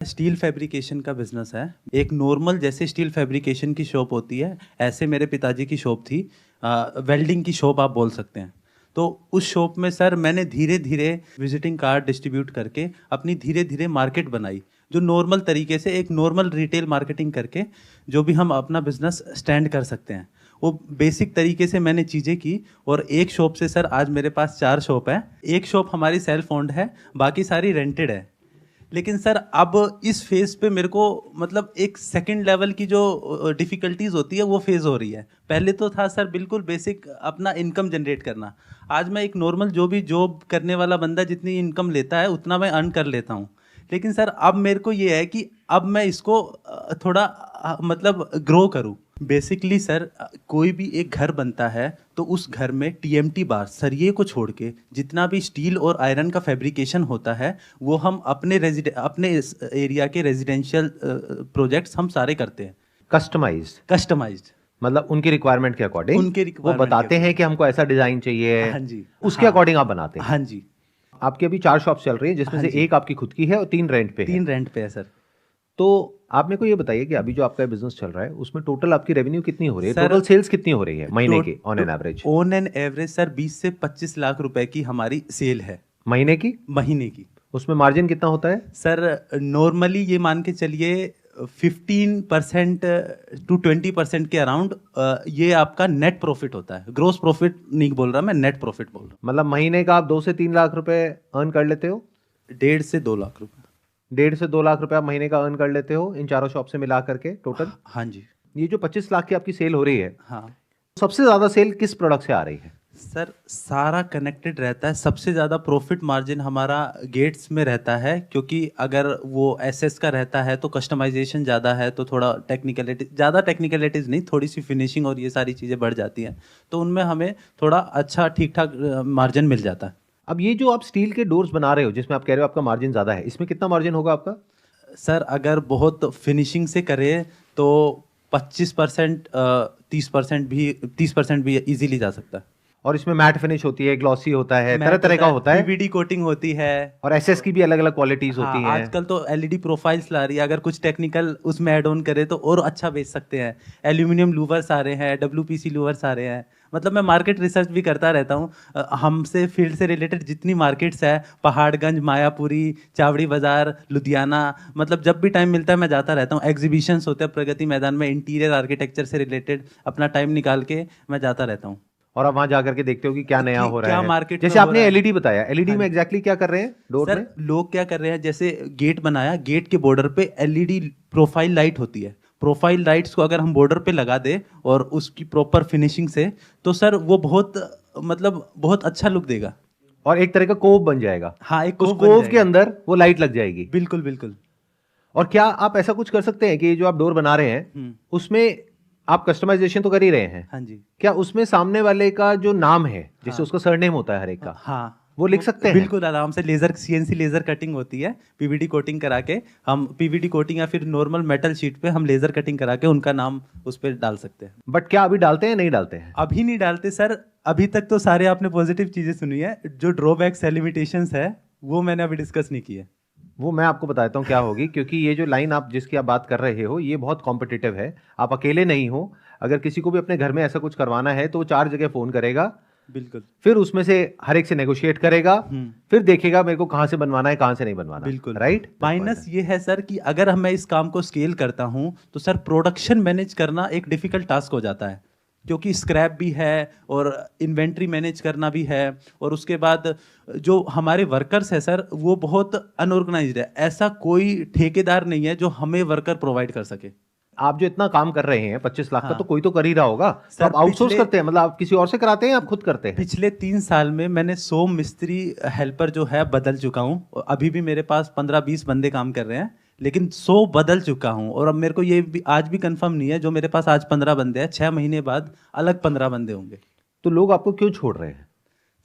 Steel fabrication का business है। एक नॉर्मल जैसे स्टील फैब्रिकेशन की शॉप होती है, ऐसे मेरे पिताजी की शॉप थी। वेल्डिंग की शॉप आप बोल सकते हैं। तो उस शॉप में सर मैंने धीरे धीरे विजिटिंग कार्ड डिस्ट्रीब्यूट करके अपनी धीरे धीरे मार्केट बनाई, जो नॉर्मल तरीके से एक नॉर्मल रिटेल मार्केटिंग करके जो भी हम अपना बिजनेस स्टैंड कर सकते हैं, वो बेसिक तरीके से मैंने चीज़ें की। और एक शॉप से सर आज मेरे पास 4 शॉप है। एक शॉप हमारी सेल्फ ओन्ड है, बाकी सारी रेंटेड है। लेकिन सर अब इस फेज़ पे मेरे को मतलब एक सेकंड लेवल की जो डिफ़िकल्टीज़ होती है वो फेज़ हो रही है। पहले तो था सर बिल्कुल बेसिक अपना इनकम जनरेट करना। आज मैं एक नॉर्मल जो भी जॉब करने वाला बंदा जितनी इनकम लेता है उतना मैं अर्न कर लेता हूँ। लेकिन सर अब मेरे को ये है कि अब मैं इसको थोड़ा मतलब ग्रो करूँ। बेसिकली सर कोई भी एक घर बनता है तो उस घर में टीएमटी बार सरिये को छोड़ के जितना भी स्टील और आयरन का फैब्रिकेशन होता है वो हम अपने एरिया के रेजिडेंशियल प्रोजेक्ट्स हम सारे करते हैं। कस्टमाइज्ड मतलब उनकी रिक्वायरमेंट के अकॉर्डिंग उनके वो रिक्वायरमेंट बताते हैं कि हमको ऐसा डिजाइन चाहिए। हाँ जी, उसके हाँ, अकॉर्डिंग आप बनाते हैं। हाँ जी, आपकी अभी 4 शॉप्स चल रही हैं जिसमें हाँ से जी। एक आपकी खुद की है और 3 रेंट पे है। 3 रेंट पे है सर। तो आप मेरे को ये बताइए कि अभी जो आपका बिजनेस चल रहा है उसमें टोटल आपकी रेवेन्यू कितनी हो रही है? सर टोटल सेल्स कितनी हो रही है महीने की on an average? On an average sir 20 से 25 लाख रुपए की हमारी सेल है महीने की? महीने की। उसमें मार्जिन कितना होता है? सर नॉर्मली ये मान के चलिए 15% टू 20% के अराउंड ये आपका नेट प्रॉफिट होता है। ग्रोस प्रॉफिट नहीं बोल रहा मैं, नेट प्रॉफिट बोल रहा मतलब महीने का आप 2 से 3 लाख रुपए अर्न कर लेते हो? हूँ। 1.5 से 2 लाख रुपए। 1.5 से 2 लाख रुपए आप महीने का अर्न कर लेते हो इन चारों शॉप से मिला करके टोटल? हाँ जी। ये जो 25 लाख की आपकी सेल हो रही है, हाँ सबसे ज्यादा सेल किस प्रोडक्ट से आ रही है? सर सारा कनेक्टेड रहता है। सबसे ज़्यादा प्रॉफिट मार्जिन हमारा गेट्स में रहता है, क्योंकि अगर वो एसएस का रहता है तो कस्टमाइजेशन ज़्यादा है, तो थोड़ा टेक्निकलिटीज़ नहीं, थोड़ी सी फिनिशिंग और ये सारी चीज़ें बढ़ जाती हैं, तो उनमें हमें थोड़ा अच्छा ठीक ठाक मार्जिन मिल जाता है। अब ये जो आप स्टील के डोर्स बना रहे हो जिसमें आप कह रहे हो आपका मार्जिन ज्यादा है, इसमें कितना मार्जिन होगा आपका? सर अगर बहुत फिनिशिंग से करें तो 25%, 30% भी इजीली जा सकता है। और इसमें मैट फिनिश होती है, ग्लॉसी होता है, तरह तरह का होता है, पीवीडी कोटिंग होती है। और एसएस की भी अलग अलग क्वालिटीज हाँ, होती हैं। आजकल तो एलईडी प्रोफाइल्स ला रही है, अगर कुछ टेक्निकल उसमें ऐड ऑन करे तो और अच्छा बेच सकते हैं। एल्यूमिनियम लूवर्स आ रहे हैं, डब्ल्यूपीसी लूवर्स आ रहे हैं। मतलब मैं मार्केट रिसर्च भी करता रहता हूँ। हमसे फील्ड से रिलेटेड जितनी मार्केट्स है, पहाड़गंज, मायापुरी, चावड़ी बाजार, लुधियाना, मतलब जब भी टाइम मिलता है मैं जाता रहता हूँ। एग्जीबिशंस होते हैं प्रगति मैदान में, इंटीरियर आर्किटेक्चर से रिलेटेड अपना टाइम निकाल के मैं जाता रहता हूँ। और आप वहां जाकर के देखते हो कि क्या नया हो रहा क्या है। मार्केट जैसे में हो आपने रहा है। एलईडी बताया, एलईडी हाँ में जी। एग्जैक्टली क्या कर रहे हैं डोर सर में? लोग क्या कर रहे हैं, जैसे गेट बनाया, गेट के बॉर्डर पे एलईडी प्रोफाइल लाइट होती है। प्रोफाइल लाइट्स को अगर हम बॉर्डर पे लगा दे और उसकी प्रॉपर फिनिशिंग से, तो सर वो बहुत मतलब बहुत अच्छा लुक देगा। और एक तरह का कोव बन जाएगा। हाँ, एक उस कोव बन कोव के जाएगा। अंदर वो लाइट लग जाएगी। बिल्कुल बिल्कुल। और क्या आप ऐसा कुछ कर सकते हैं कि जो आप डोर बना रहे हैं उसमें आप कस्टमाइजेशन तो कर ही रहे हैं, हाँ जी। क्या उसमें सामने वाले का जो नाम है, जैसे हाँ, उसका सरनेम होता है हर एक का, हाँ, वो लिख सकते हैं? बिल्कुल आराम से। लेजर सीएनसी लेजर कटिंग होती है, पीवीडी कोटिंग करा के हम पीवीडी कोटिंग या फिर नॉर्मल मेटल शीट पे हम लेजर कटिंग करा के उनका नाम उस पर डाल सकते हैं। बट क्या अभी डालते हैं नहीं डालते हैं? अभी नहीं डालते सर। अभी तक तो सारे आपने पॉजिटिव चीजें सुनी है, जो ड्रॉबैक्स लिमिटेशंस है वो मैंने अभी डिस्कस नहीं की है। वो मैं आपको बताता हूँ क्या होगी, क्योंकि ये जो लाइन आप जिसकी आप बात कर रहे हो ये बहुत कॉम्पिटिटिव है। आप अकेले नहीं हो। अगर किसी को भी अपने घर में ऐसा कुछ करवाना है तो वो 4 जगह फोन करेगा, बिल्कुल फिर उसमें से हर एक से नेगोशिएट करेगा, फिर देखेगा मेरे को कहाँ से बनवाना है कहाँ से नहीं बनवाना। बिल्कुल राइट। माइनस ये है सर कि अगर मैं इस काम को स्केल करता हूँ तो सर प्रोडक्शन मैनेज करना एक डिफिकल्ट टास्क हो जाता है, क्योंकि स्क्रैप भी है और इन्वेंट्री मैनेज करना भी है। और उसके बाद जो हमारे वर्कर्स है सर वो बहुत अनऑर्गेनाइज्ड है। ऐसा कोई ठेकेदार नहीं है जो हमें वर्कर प्रोवाइड कर सके। आप जो इतना काम कर रहे हैं 25 लाख का, हाँ तो कोई तो कर ही रहा होगा। तो सर, आप आउटसोर्स पिछले करते हैं, मतलब आप किसी और से कराते हैं, आप खुद करते हैं? पिछले 3 साल में मैंने 100 मिस्त्री हेल्पर जो है बदल चुका हूँ। अभी भी मेरे पास 15-20 बंदे काम कर रहे हैं, लेकिन 100 बदल चुका हूँ। और अब मेरे को ये भी आज भी कंफर्म नहीं है, जो मेरे पास आज 15 बंदे हैं, 6 महीने बाद अलग 15 बंदे होंगे। तो लोग आपको क्यों छोड़ रहे हैं?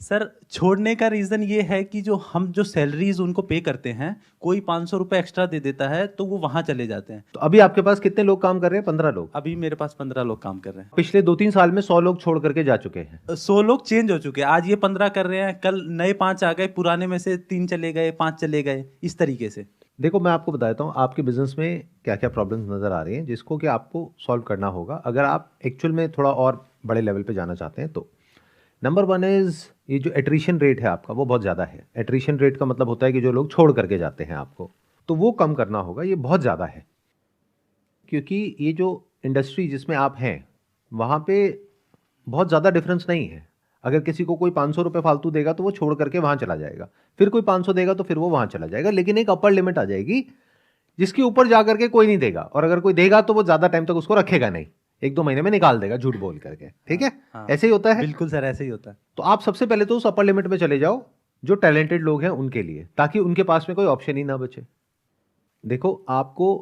सर छोड़ने का रीज़न ये है कि जो सैलरीज उनको पे करते हैं, कोई 500 रुपये एक्स्ट्रा दे देता है तो वो वहाँ चले जाते हैं। तो अभी आपके पास कितने लोग काम कर रहे हैं? 15 लोग? अभी मेरे पास 15 लोग काम कर रहे हैं। पिछले 2-3 साल में 100 लोग छोड़ करके जा चुके हैं। 100 लोग चेंज हो चुके हैं। आज ये 15 कर रहे हैं, कल नए 5 आ गए, पुराने में से 3 चले गए, 5 चले गए, इस तरीके से। देखो मैं आपको बता देता हूँ आपके बिजनेस में क्या क्या प्रॉब्लम्स नज़र आ रही हैं जिसको कि आपको सॉल्व करना होगा अगर आप एक्चुअल में थोड़ा और बड़े लेवल पे जाना चाहते हैं तो। नंबर वन इज़ ये जो एट्रिशन रेट है आपका वो बहुत ज़्यादा है। एट्रिशन रेट का मतलब होता है कि जो लोग छोड़ करके जाते हैं आपको, तो वो कम करना होगा, ये बहुत ज़्यादा है। क्योंकि ये जो इंडस्ट्री जिसमें आप हैं वहाँ पे बहुत ज़्यादा डिफरेंस नहीं है। अगर किसी को कोई 500 रुपये फालतू देगा तो वो छोड़ करके वहाँ चला जाएगा, फिर कोई 500 देगा तो फिर वो वहाँ चला जाएगा, लेकिन एक अपर लिमिट आ जाएगी जिसके ऊपर जा करके कोई नहीं देगा, और अगर कोई देगा तो वो ज़्यादा टाइम तक उसको रखेगा नहीं, 1-2 महीने में निकाल देगा झूठ बोल करके। ठीक है, हाँ, ऐसे ही होता है। बिल्कुल सर, ऐसे ही होता है। तो आप सबसे पहले तो उस अपर लिमिट में चले जाओ जो टैलेंटेड लोग हैं उनके लिए, ताकि उनके पास में कोई ऑप्शन ही ना बचे। देखो आपको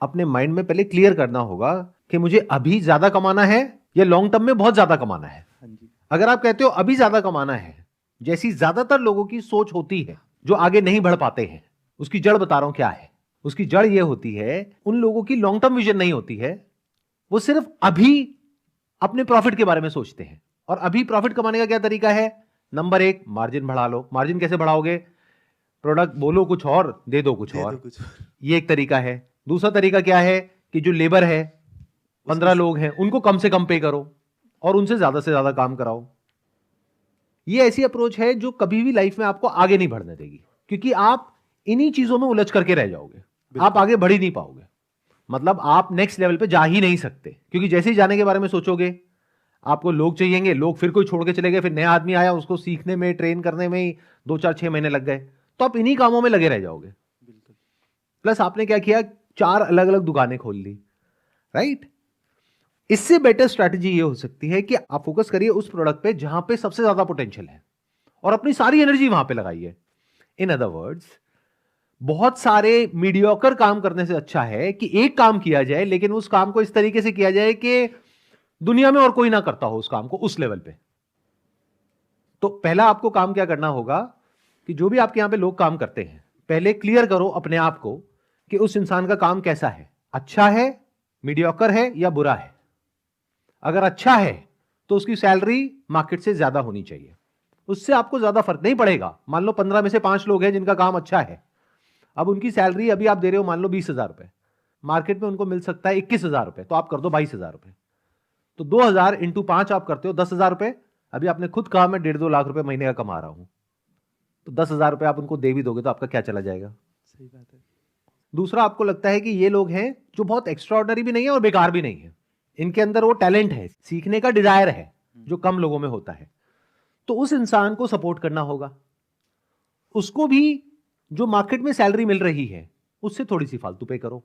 अपने माइंड में पहले क्लियर करना होगा कि मुझे अभी ज्यादा कमाना है या लॉन्ग टर्म में बहुत ज्यादा कमाना है। हाँ जी। अगर आप कहते हो अभी ज्यादा कमाना है, जैसी ज्यादातर लोगों की सोच होती है जो आगे नहीं बढ़ पाते हैं, उसकी जड़ बता रहा हूं क्या है। उसकी जड़ यह होती है, उन लोगों की लॉन्ग टर्म विजन नहीं होती है, वो सिर्फ अभी अपने प्रॉफिट के बारे में सोचते हैं। और अभी प्रॉफिट कमाने का क्या तरीका है? नंबर एक, मार्जिन बढ़ा लो। मार्जिन कैसे बढ़ाओगे? प्रोडक्ट बोलो कुछ और, दे दो कुछ दे और। दो कुछ। ये एक तरीका है। दूसरा तरीका क्या है कि जो लेबर है, 15 लोग हैं, उनको कम से कम पे करो और उनसे ज्यादा से ज्यादा काम कराओ। ये ऐसी अप्रोच है जो कभी भी लाइफ में आपको आगे नहीं बढ़ने देगी, क्योंकि आप इन्हीं चीजों में उलझ करके रह जाओगे, आप आगे बढ़ ही नहीं पाओगे। मतलब आप नेक्स्ट लेवल पे जा ही नहीं सकते, क्योंकि जैसे ही जाने के बारे में सोचोगे आपको लोग चाहिएंगे, लोग फिर कोई छोड़ के चले गए, फिर नया आदमी आया, उसको सीखने में, ट्रेन करने में ही 2-4-6 महीने लग गए, तो आप इन्हीं कामों में लगे रह जाओगे। बिल्कुल। प्लस आपने क्या किया, 4 अलग अलग दुकानें खोल ली, राइट। इससे बेटर स्ट्रैटेजी ये हो सकती है कि आप फोकस करिए उस प्रोडक्ट पे जहां पे सबसे ज्यादा पोटेंशियल है और अपनी सारी एनर्जी वहां पे लगाइए। इन अदर वर्ड्स, बहुत सारे मीडियोकर काम करने से अच्छा है कि एक काम किया जाए, लेकिन उस काम को इस तरीके से किया जाए कि दुनिया में और कोई ना करता हो उस काम को उस लेवल पे। तो पहला आपको काम क्या करना होगा कि जो भी आपके यहां पे लोग काम करते हैं, पहले क्लियर करो अपने आप को कि उस इंसान का काम कैसा है, अच्छा है, मीडियोकर है या बुरा है। अगर अच्छा है तो उसकी सैलरी मार्केट से ज्यादा होनी चाहिए, उससे आपको ज्यादा फर्क नहीं पड़ेगा। मान लो 15 में से 5 लोग हैं जिनका काम अच्छा है, अब उनकी सैलरी अभी आप दे रहे हो मान लो 20,000 रुपए, मार्केट में उनको मिल सकता है 21,000 रुपए, तो आप कर दो 22,000 रुपए। तो 2,000 इंटू 5 आप करते हो 10,000 रुपए। अभी आपने खुद कहा मैं 1.5-2 लाख रुपए महीने का कमा रहा हूं, तो 10,000 रुपए आप उनको दे भी दोगे तो आपका क्या चला जाएगा? सही बात है। दूसरा, आपको लगता है कि ये लोग हैं जो बहुत एक्स्ट्राऑर्डिनरी भी नहीं है और बेकार भी नहीं है, इनके अंदर वो टैलेंट है, सीखने का डिजायर है जो कम लोगों में होता है, तो उस इंसान को सपोर्ट करना होगा। उसको भी जो मार्केट में सैलरी मिल रही है उससे थोड़ी सी फालतू पे करो।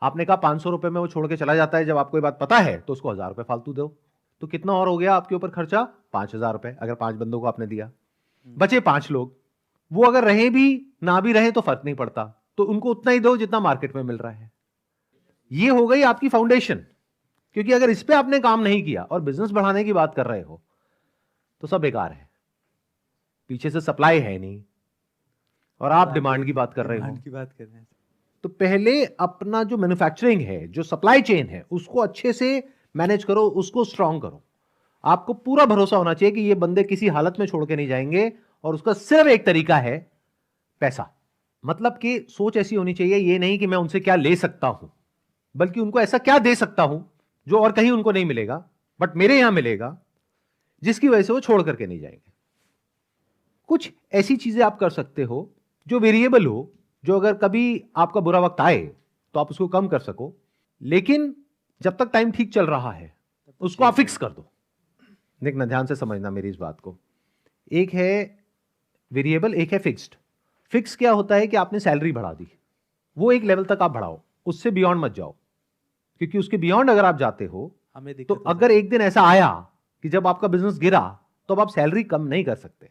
आपने कहा 500 रुपए में वो छोड़ के चला जाता है, जब आपको ये बात पता है तो उसको 1,000 रुपए फालतू दो, तो कितना और हो गया आपके ऊपर खर्चा? 5,000 रुपए। अगर 5 बंदों को आपने दिया, बचे 5 लोग, वो अगर रहे भी ना भी रहे तो फर्क नहीं पड़ता, तो उनको उतना ही दो जितना मार्केट में मिल रहा है। ये हो गई आपकी फाउंडेशन। क्योंकि अगर इस पे आपने काम नहीं किया और बिजनेस बढ़ाने की बात कर रहे हो तो सब बेकार है, पीछे से सप्लाई है नहीं और आप डिमांड की बात कर रहे हो। डिमांड की बात कर रहे हैं। तो पहले अपना जो मैन्युफैक्चरिंग है, जो सप्लाई चेन है, उसको अच्छे से मैनेज करो, उसको स्ट्रांग करो। आपको पूरा भरोसा होना चाहिए कि ये बंदे किसी हालत में छोड़ के नहीं जाएंगे, और उसका सिर्फ एक तरीका है, पैसा। मतलब कि सोच ऐसी होनी चाहिए, ये नहीं कि मैं उनसे क्या ले सकता हूं, बल्कि उनको ऐसा क्या दे सकता हूं जो और कहीं उनको नहीं मिलेगा बट मेरे यहां मिलेगा, जिसकी वजह से वो छोड़ करके नहीं जाएंगे। कुछ ऐसी चीजें आप कर सकते हो जो वेरिएबल हो, जो अगर कभी आपका बुरा वक्त आए तो आप उसको कम कर सको, लेकिन जब तक टाइम ठीक चल रहा है उसको आप फिक्स कर दो। देखना, ध्यान से समझना मेरी इस बात को। एक है वेरिएबल, एक है फिक्स्ड। फिक्स क्या होता है कि आपने सैलरी बढ़ा दी, वो एक लेवल तक आप बढ़ाओ, उससे बियॉन्ड मत जाओ, क्योंकि उसके बियॉन्ड अगर आप जाते हो हमें तो दिक्कत हो अगर एक दिन ऐसा आया कि जब आपका बिजनेस गिरा तो अब आप सैलरी कम नहीं कर सकते,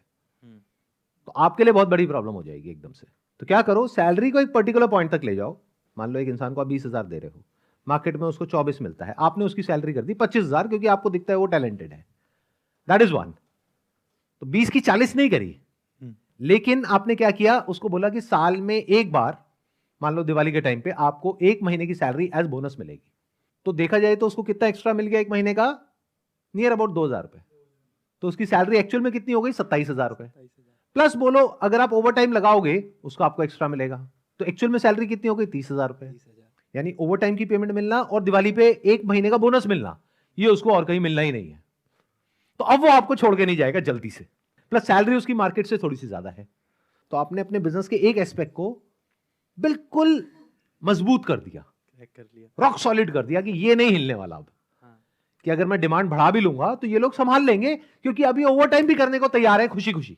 तो आपके लिए बहुत बड़ी प्रॉब्लम हो जाएगी एकदम से। तो क्या करो, सैलरी को एक पर्टिकुलर पॉइंट तक ले जाओ। मान लो एक इंसान को आप 20,000 दे रहे हो, मार्केट में उसको 24 मिलता है, आपने उसकी सैलरी कर दी 25,000, क्योंकि आपको दिखता है वो टैलेंटेड है। That is one. तो 20 की 40 नहीं करी, लेकिन आपने क्या किया, उसको बोला कि साल में एक बार, मान लो दिवाली के टाइम पे, आपको 1 महीने की सैलरी एज बोनस मिलेगी। तो देखा जाए तो उसको कितना एक्स्ट्रा मिल गया 1 महीने का? नियर अबाउट 2,000 रुपए। तो उसकी सैलरी एक्चुअल में कितनी हो गई? 27,000 रुपए। प्लस बोलो अगर आप ओवर टाइम लगाओगे उसको आपको एक्स्ट्रा मिलेगा। तो एक्चुअल में सैलरी कितनी हो गई? 30,000 रुपए। यानी ओवर टाइम की पेमेंट मिलना और दिवाली पे 1 महीने का बोनस मिलना, ये उसको और कहीं मिलना ही नहीं है। तो अब वो आपको छोड़ के नहीं जाएगा जल्दी से। प्लस सैलरी उसकी मार्केट से थोड़ी सी ज्यादा है। तो आपने अपने बिजनेस के एक एस्पेक्ट को बिल्कुल मजबूत कर दिया, रॉक सॉलिड कर दिया कि ये नहीं हिलने वाला अब। कि अगर मैं डिमांड बढ़ा भी लूंगा तो ये लोग संभाल लेंगे, क्योंकि अभी ओवर टाइम भी करने को तैयार है खुशी खुशी।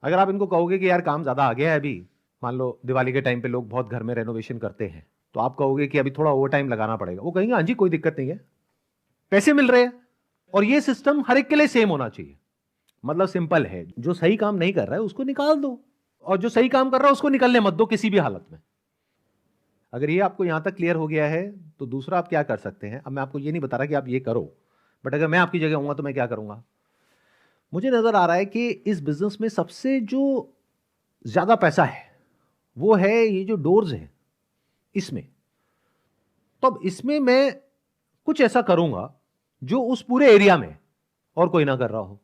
अगर आप इनको कहोगे कि यार काम ज्यादा आ गया है अभी, मान लो दिवाली के टाइम पे लोग बहुत घर में रेनोवेशन करते हैं, तो आप कहोगे कि अभी थोड़ा ओवर टाइम लगाना पड़ेगा, वो कहेंगे हाँ जी कोई दिक्कत नहीं है, पैसे मिल रहे हैं। और ये सिस्टम हर एक के लिए सेम होना चाहिए। मतलब सिंपल है, जो सही काम नहीं कर रहा है उसको निकाल दो, और जो सही काम कर रहा है उसको निकलने मत दो किसी भी हालत में। अगर ये आपको यहां तक क्लियर हो गया है तो दूसरा आप क्या कर सकते हैं। अब मैं आपको ये नहीं बता रहा कि आप ये करो, बट अगर मैं आपकी जगह होऊंगा तो मैं क्या करूंगा। मुझे नजर आ रहा है कि इस बिजनेस में सबसे जो ज्यादा पैसा है वो है ये जो डोर्स है इसमें। तो अब इसमें मैं कुछ ऐसा करूंगा जो उस पूरे एरिया में और कोई ना कर रहा हो,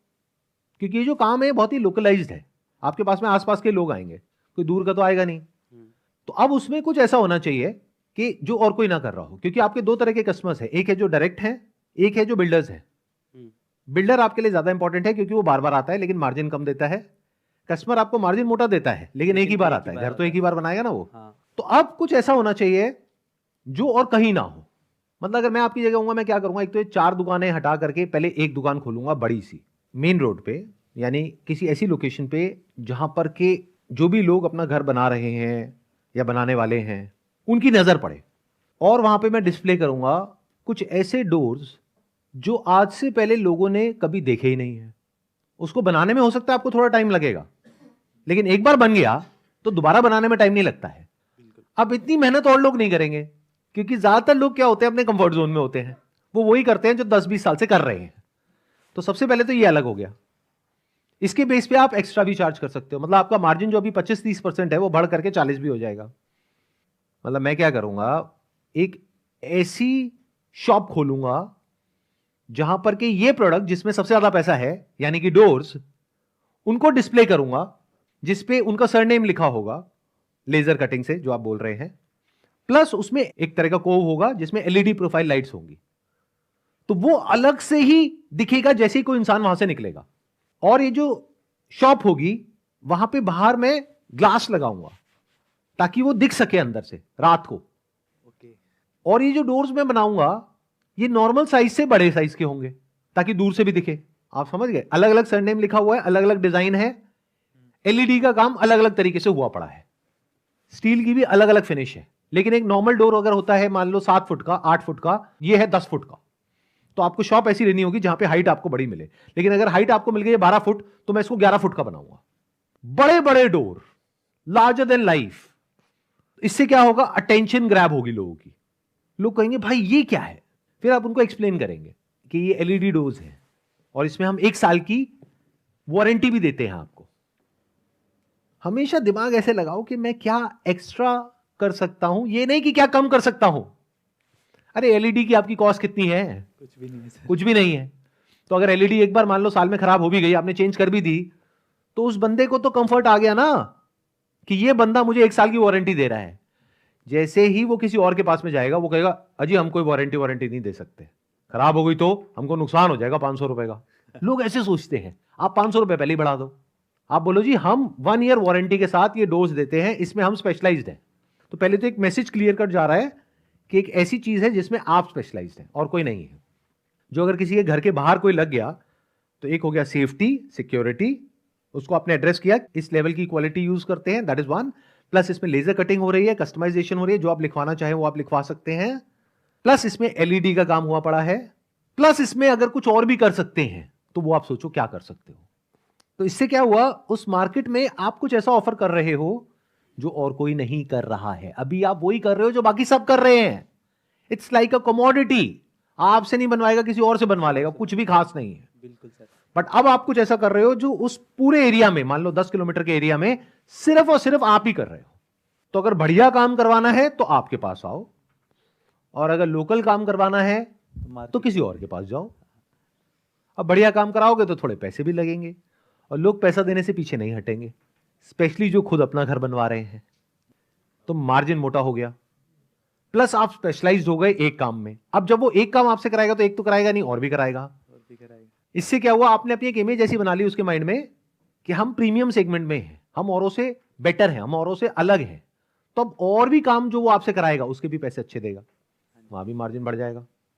क्योंकि ये जो काम है बहुत ही लोकलाइज्ड है। आपके पास में आसपास के लोग आएंगे, कोई दूर का तो आएगा नहीं। तो अब उसमें कुछ ऐसा होना चाहिए कि जो और कोई ना कर रहा हो, क्योंकि आपके दो तरह के कस्टमर्स हैं, एक है जो डायरेक्ट हैं, एक है जो बिल्डर्स हैं। बिल्डर आपके लिए ज्यादा इंपॉर्टेंट है क्योंकि वो बार बार आता है लेकिन मार्जिन कम देता है। कस्टमर आपको मार्जिन मोटा देता है लेकिन एक ही बार आता है, घर तो एक ही बार बनाएगा ना वो। तो अब कुछ ऐसा होना चाहिए जो और कहीं ना हो। मतलब अगर मैं आपकी जगह होऊंगा मैं क्या करूंगा, एक तो ये 4 दुकानें हटा करके पहले एक दुकान खोलूंगा बड़ी सी मेन रोड पे, यानी किसी ऐसी लोकेशन पे जहां पर के जो भी लोग अपना घर बना रहे हैं या बनाने वाले हैं उनकी नजर पड़े। और वहां पे मैं डिस्प्ले करूंगा कुछ ऐसे डोर्स जो आज से पहले लोगों ने कभी देखे ही नहीं है। उसको बनाने में हो सकता है आपको थोड़ा टाइम लगेगा, लेकिन एक बार बन गया तो दोबारा बनाने में टाइम नहीं लगता है। अब इतनी मेहनत और लोग नहीं करेंगे, क्योंकि ज्यादातर लोग क्या होते हैं अपने कंफर्ट जोन में होते हैं, वो वही करते हैं जो 10-20 साल से कर रहे हैं। तो सबसे पहले तो ये अलग हो गया। इसके बेस पे आप एक्स्ट्रा भी चार्ज कर सकते हो। मतलब आपका मार्जिन जो अभी 25-30% है वो बढ़ करके 40 भी हो जाएगा। मतलब मैं क्या करूंगा, एक ऐसी शॉप खोलूंगा जहां पर कि ये प्रोडक्ट जिसमें सबसे ज्यादा पैसा है यानी कि डोर्स, उनको डिस्प्ले करूंगा जिसपे उनका सरनेम लिखा होगा लेजर कटिंग से जो आप बोल रहे हैं। प्लस उसमें एक तरह का कोव होगा जिसमें एलईडी प्रोफाइल लाइट्स होंगी, तो वो अलग से ही दिखेगा जैसे ही कोई इंसान वहां से निकलेगा। और ये जो शॉप होगी वहां पे बाहर में ग्लास लगाऊंगा ताकि वो दिख सके अंदर से रात को। और ये जो डोर्स मैं बनाऊंगा ये नॉर्मल साइज से बड़े साइज के होंगे ताकि दूर से भी दिखे। आप समझ गए, अलग अलग सरनेम लिखा हुआ है, अलग अलग डिजाइन है, एलईडी का काम अलग अलग तरीके से हुआ पड़ा है, स्टील की भी अलग अलग फिनिश है। लेकिन एक नॉर्मल डोर अगर होता है मान लो 7 फुट का, 8 फुट का, ये है 10 फुट का, तो आपको शॉप ऐसी लेनी होगी जहां पे हाइट आपको बड़ी मिले। लेकिन अगर हाइट आपको मिल गई 12 फुट तो मैं इसको 11 फुट का बनाऊंगा। बड़े बड़े डोर, लार्जर देन लाइफ। इससे क्या होगा, अटेंशन ग्रैब होगी लोगों की। लोग कहेंगे भाई ये क्या है, फिर आप उनको एक्सप्लेन करेंगे कि ये एलईडी डोर्स है और इसमें हम 1 साल की वारंटी भी देते हैं आपको। हमेशा दिमाग ऐसे लगाओ कि मैं क्या एक्स्ट्रा कर सकता हूं, ये नहीं कि क्या कम कर सकता हूं। अरे एलईडी की आपकी कॉस्ट कितनी है, कुछ भी नहीं है सर। कुछ भी नहीं है। तो अगर एलईडी एक बार मान लो साल में खराब हो भी गई, आपने चेंज कर भी दी, तो उस बंदे को तो कंफर्ट आ गया ना कि ये बंदा मुझे 1 साल की वारंटी दे रहा है। जैसे ही वो किसी और के पास में जाएगा वो कहेगा अजी हम कोई वारंटी नहीं दे सकते, खराब हो गई तो हमको नुकसान हो जाएगा 500 रुपए का। लोग ऐसे सोचते हैं। आप 500 रुपए पहले ही बढ़ा दो, आप बोलो जी हम 1 ईयर वारंटी के साथ ये डोज देते हैं, इसमें हम स्पेशलाइज्ड हैं। तो पहले तो एक मैसेज क्लियर कट जा रहा है कि एक ऐसी चीज है जिसमें आप स्पेशलाइज्ड हैं और कोई नहीं है। जो अगर किसी के घर के बाहर कोई लग गया तो एक हो गया सेफ्टी, सिक्योरिटी, उसको आपने एड्रेस किया, इस लेवल की क्वालिटी यूज करते हैं, दैट इज 1। प्लस इसमें लेजर कटिंग हो रही है, कस्टमाइजेशन हो रही है, जो आप लिखवाना चाहें वो आप लिखवा सकते हैं। प्लस इसमें एलईडी का काम हुआ पड़ा है। प्लस इसमें अगर कुछ और भी कर सकते हैं तो वो आप सोचो क्या कर सकते हो। तो इससे क्या हुआ, उस मार्केट में आप कुछ ऐसा ऑफर कर रहे हो जो और कोई नहीं कर रहा है। अभी आप वही कर रहे हो जो बाकी सब कर रहे हैं। इट्स लाइक अ कमोडिटी, आपसे नहीं बनवाएगा किसी और से बनवा लेगा, कुछ भी खास नहीं है। बिल्कुल सर। बट अब आप कुछ ऐसा कर रहे हो जो उस पूरे एरिया में, मान लो 10 किलोमीटर के एरिया में सिर्फ और सिर्फ आप ही कर रहे हो। तो अगर बढ़िया काम करवाना है तो आपके पास आओ, और अगर लोकल काम करवाना है तो किसी और के पास जाओ। अब बढ़िया काम कराओगे तो थोड़े पैसे भी लगेंगे और लोग पैसा देने से पीछे नहीं हटेंगे, स्पेशली जो खुद अपना घर बनवा रहे हैं। तो मार्जिन मोटा हो गया, प्लस आप स्पेशलाइज्ड हो गए एक काम में। अब जब वो एक काम आपसे कराएगा तो एक तो कराएगा नहीं, और भी कराएगा। इससे क्या हुआ, आपने अपनी एक इमेज ऐसी बना ली उसके माइंड में कि हम प्रीमियम सेगमेंट में हैं, हम औरों से बेटर हैं, हम औरों से अलग हैं। तो अब और भी काम जो वो आपसे कराएगा उसके भी पैसे अच्छे देगा, वहां भी मार्जिन बढ़ जाएगा।